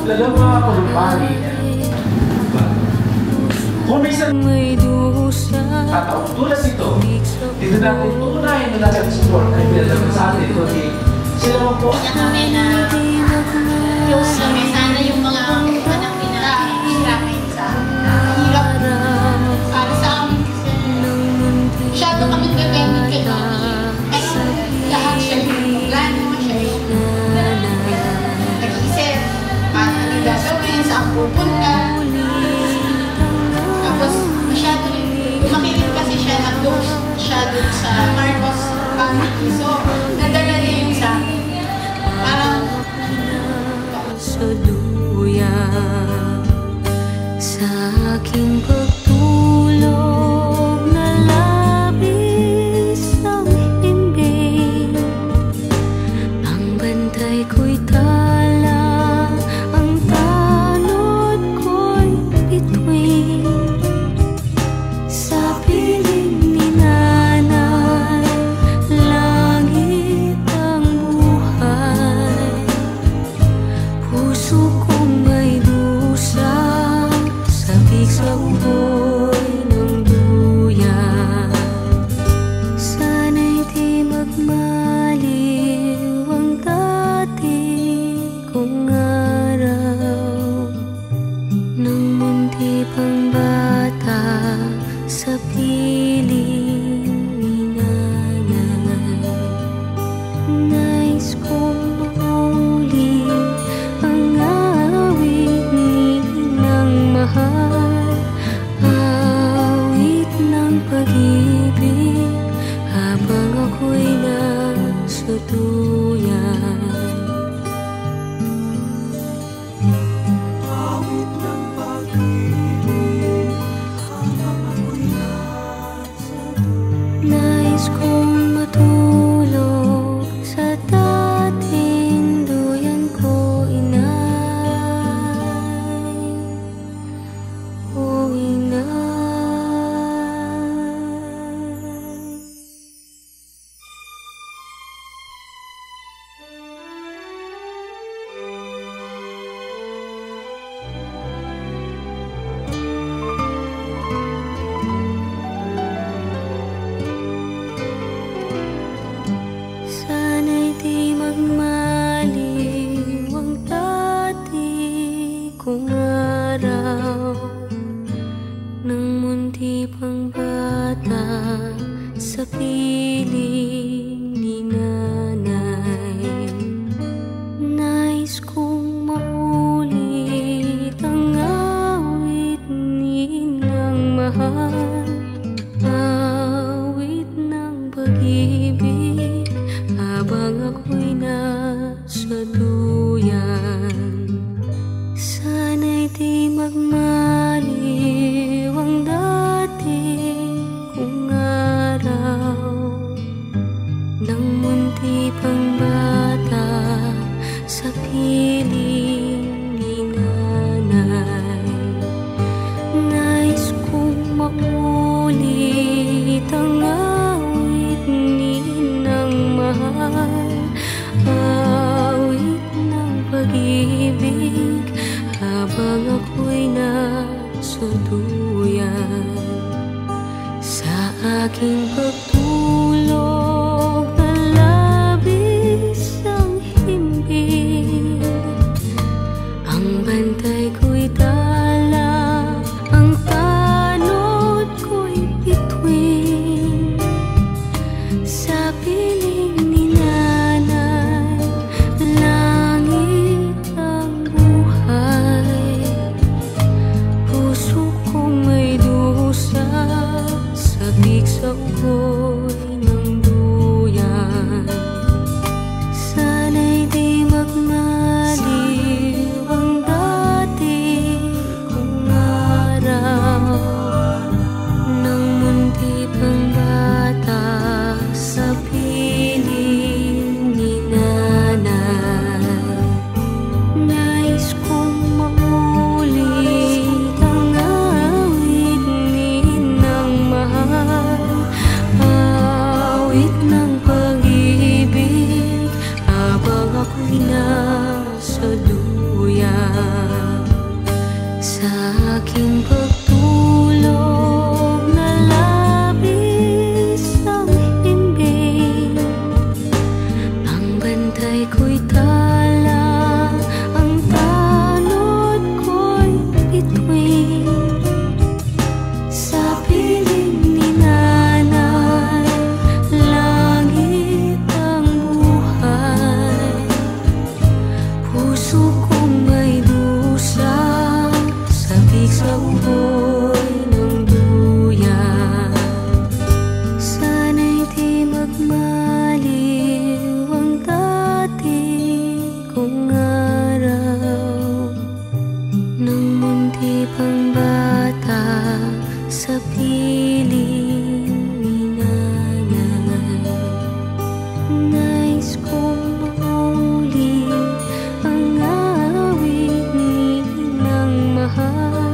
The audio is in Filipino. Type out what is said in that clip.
Lalo mga kalumpari. Kung may isang at tulad nito, dito natin tunahin na nag-support ay pinalaman sa atin kundi sila mo po. Kami na sana yung mga anak nila hiramin sa hirap para sa amin kasi masyado kami gagamit kay Mami. Kasi lahat siya yung plano, siya yung nag-isip at nag-gagawin sa ang pupunta. Tapos masyado makinig kasi siya na-close siya dun sa Marcos family. So nadala niya yung sa akin. Parang sa luya sa aking pagtulog na labis ang himbing, ang bantay ko'y tala, ang tanod ko'y bituin sa piling ni nanay, langit ang buhay. Puso kong may dusa, sabik sa uboy ng duya. Sana'y di magmaliw ang dati kong araw, nang munti pang bata sa piling ni nanay. Nais kong mauli ang awit ni ng mahal, awit ng pag-ibig habang ako'y nasa duyan. Awit ng pag-ibig habang ako'y nasa duyan. Nais kong matulog sa dating duyan ko, inay, o inay. Sana'y di magmaliw ang dati kong araw, nang munti pang bata sa piling ni nanay. Nais kong maulit ang awit ni ng mahal, awit ng pag-ibig habang ako'y nasa duyan. Sana'y di magmaliw ang dati kong araw, nang munti pang bata sa piling ni nanay. Nais kong maulit ang awit ni ng mahal, awit ng pag-ibig habang ako'y nasa duyan. Sa aking pagtulog na labis ang himbing, ang bantay ko'y tala, ang tanod ko'y bituin ako'y nang duyan. Sana'y di magmaliw ang dati kong araw, nang munti pang bata sa piling ni nanay. Nais kong maulit ang awit ni Inang mahal, awit ng pag-ibig habang ako'y nasa duyan. Sa aking pagtulog na labis ang himbing, ang bantay ko'y tala, ang tanod ko'y bituin. Sa piling ni nanay, langit ang buhay. Puso kong may dusa, sabik sa uhoy ng duyan. Sana'y di magmaliw ang dati kong araw, nang munti pang bata sa piling ni nanay. Nais kong maulit ang awit ni Inang mahal,